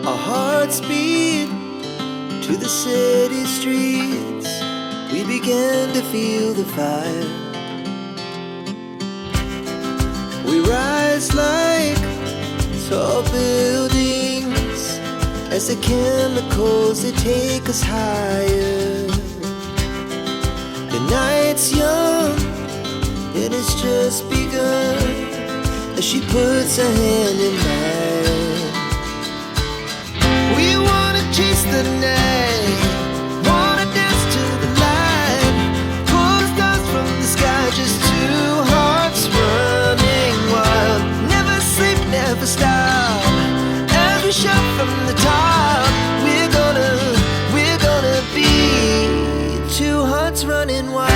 Our hearts beat to the city streets. We began to feel the fire. We rise like tall buildings as the chemicals they take us higher. The night's young, it has just begun as she puts her hand in mine. We wanna chase the night, wanna dance to the light, pull stars from the sky, just two hearts running wild. Never sleep, never stop, as we shout from the top. We're gonna be two hearts running wild.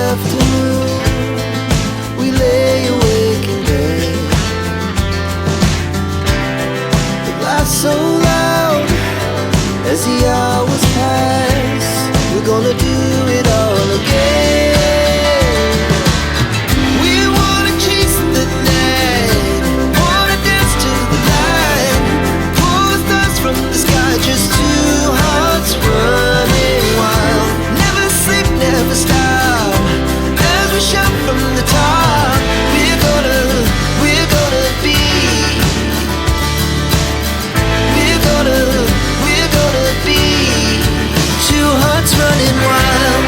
Afternoon, we lay awake in bed. The laughs so loud as the hours pass. We're gonna do it all again. We wanna chase the night, wanna dance to the light, pull the stars from the sky, just two hearts running wild. Never sleep, never stop, shout from the top. We're gonna be. We're gonna be two hearts running wild.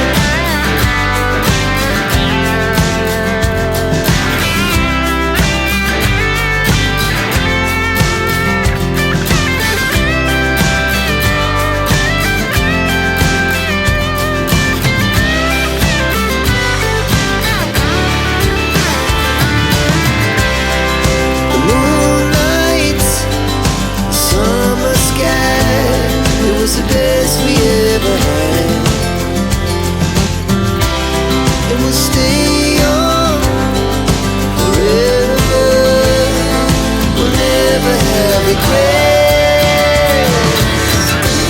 The best we ever had, and we'll stay young forever. We'll never have regrets.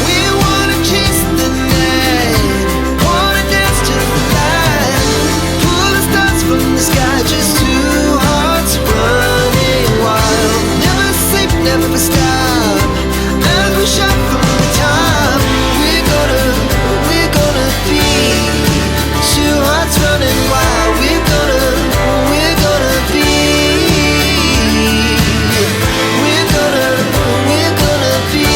We wanna chase the night, wanna dance to the light, pull the stars from the sky, just two hearts running wild. Never sleep, never stop, as we shout from the top. Running wild, we're gonna be. We're gonna be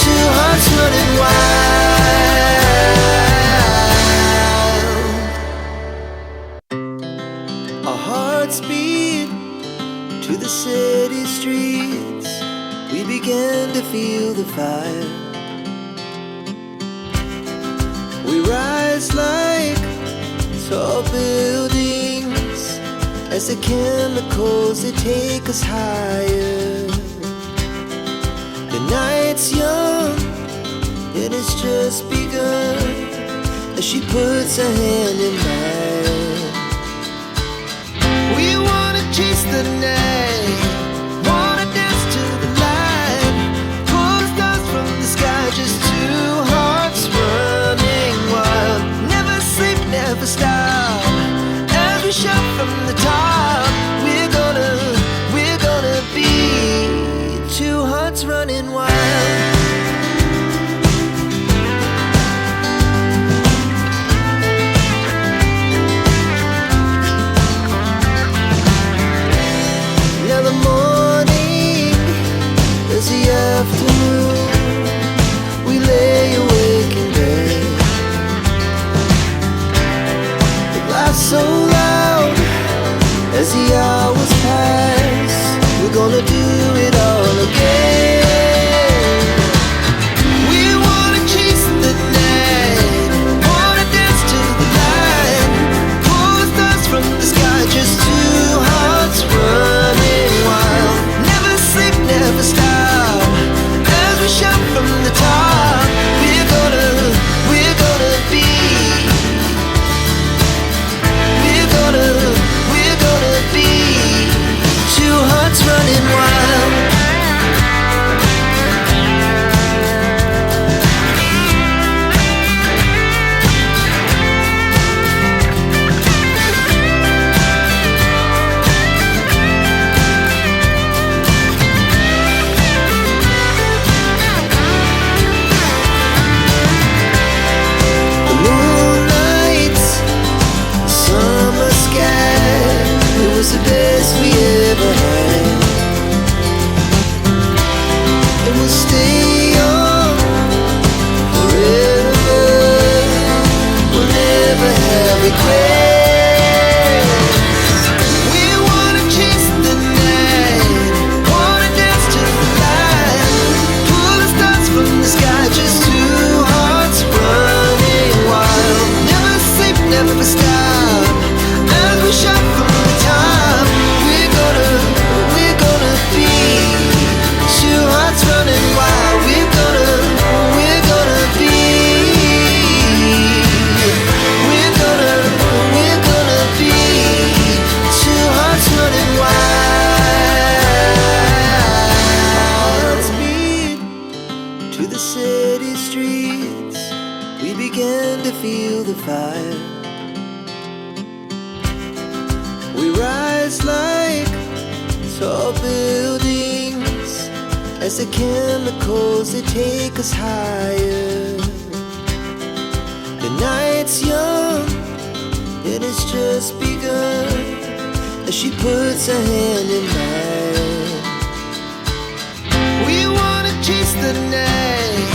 two hearts running wild. Our hearts beat to the city streets. We began to feel the fire. We rise like tall buildings as the chemicals they take us higher. The night's young, it has just begun as she puts her hand in mine. We wanna chase the night, wanna dance to the light, pull stars from the sky, just two hearts running wild. Never sleep, never stop, as we shout from the top. We're gonna be two hearts running wild. Now the morning is the afternoon. We lay awake in bed. The laughs so loud as the hours pass. We're gonna do it all again. feel the fire. We rise like tall buildings as the chemicals they take us higher. The night's young, it has just begun as she puts her hand in mine. We wanna chase the night,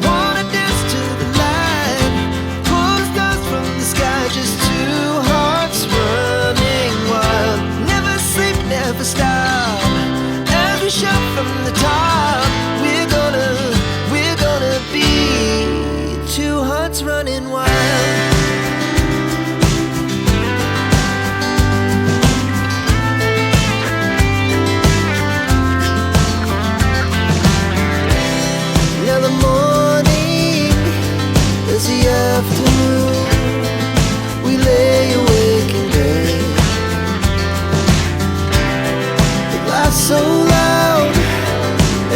wanna dance to the light, pull stars from the sky, just two hearts running wild. Never sleep, never stop, as we shout from the top. We're gonna be two hearts running wild. Afternoon, we lay awake in bed. The laugh so loud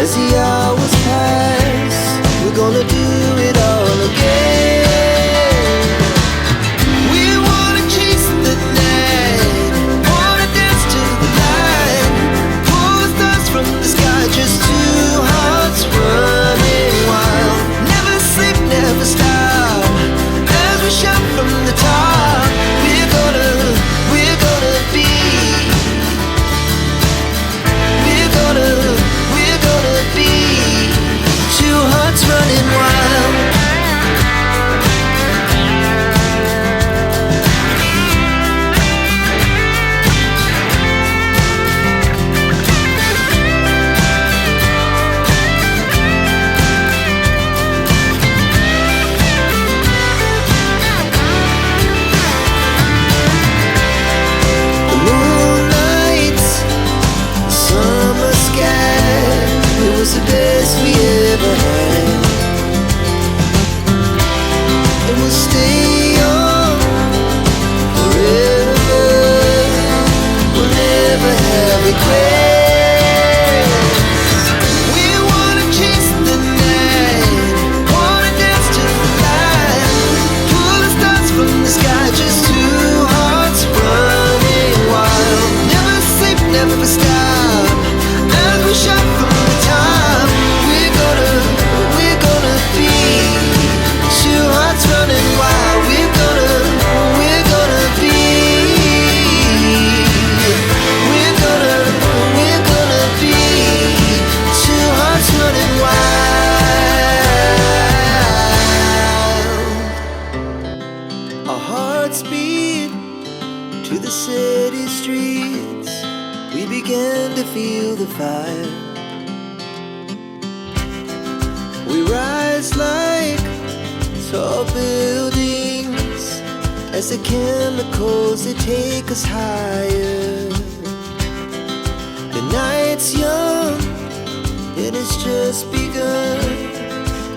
as the hours pass. We're gonna do it all again. We wanna chase the night, wanna dance to the light, pull the stars from the sky, just two hearts running wild. Never sleep, never stop, shout from the top. We're gonna be. We're gonna be two hearts running wild. The best we ever had, and we'll stay young forever. We'll never have regrets. We wanna chase the night, wanna dance to the light, pull the stars from the sky, just two hearts running wild. Never sleep, never stop, as we shout from the top. Running wild, we're gonna be. We're gonna be two hearts running wild. Our hearts beat to the city streets. We began to feel the fire. We rise like tall buildings as the chemicals they take us higher. The night's young, it has just begun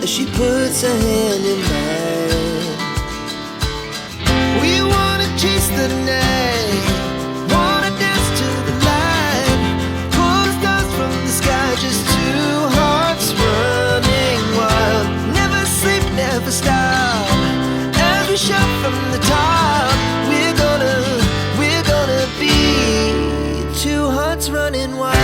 as she puts her hand in mine. We wanna chase the night, wanna dance to the light, pull stars from the sky, just two hearts running wild. Never sleep, never stop, as we shout from the top. We're gonna be two hearts running wild.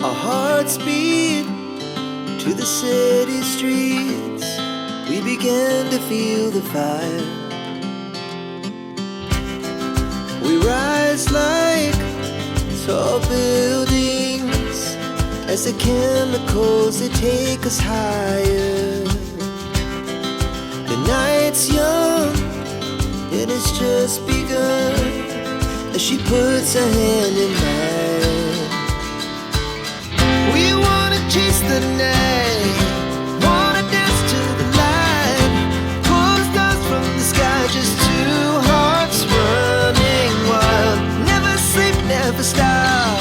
Our hearts beat to the city streets. We began to feel the fire. We rise like tall buildings as the chemicals they take us higher. The night's young, it has just begun as she puts her hand in mine. We wanna chase the night, wanna dance to the light, pull the stars from the sky, just two hearts running wild. Never sleep, never stop,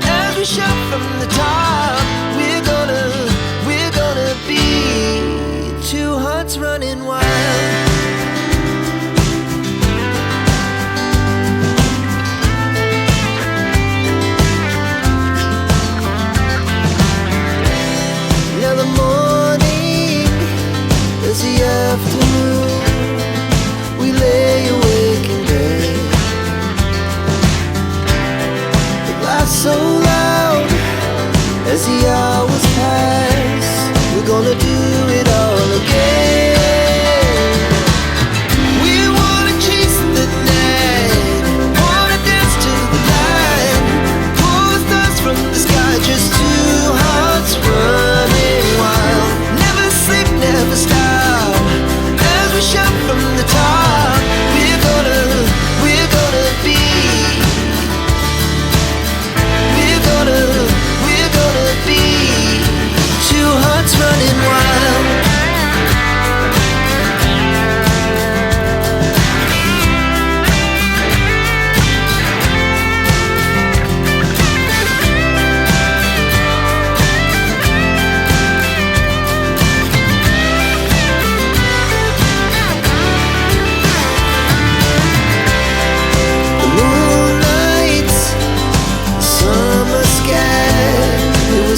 as we shout from the top. We're gonna be two hearts running wild. The afternoon, we lay awake in bed. The laugh so loud as the hours pass. We're gonna do it all again. We wanna chase the night, wanna dance to the light, pull the stars from the sky, just two hearts running wild. Never sleep, never stop, shout from the top. We're gonna be. We're gonna be two hearts running wild.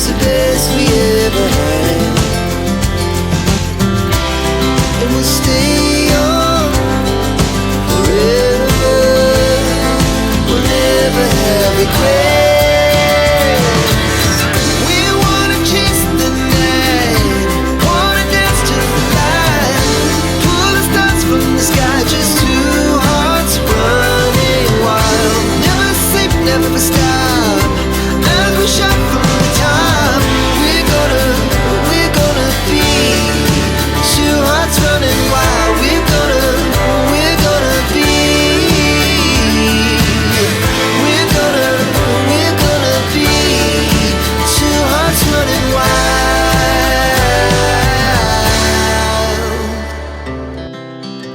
The best we ever had, and we'll stay young forever. We'll never have regrets. We wanna chase the night, wanna dance to the light, pull the stars from the sky, just two hearts running wild. Never sleep, never stop, as we shout from the top. Running wild, we're gonna be. We're gonna be two hearts running wild.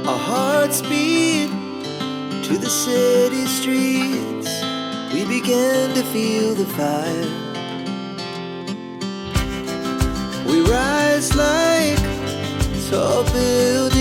Our hearts beat to the city streets. We began to feel the fire. We rise like tall buildings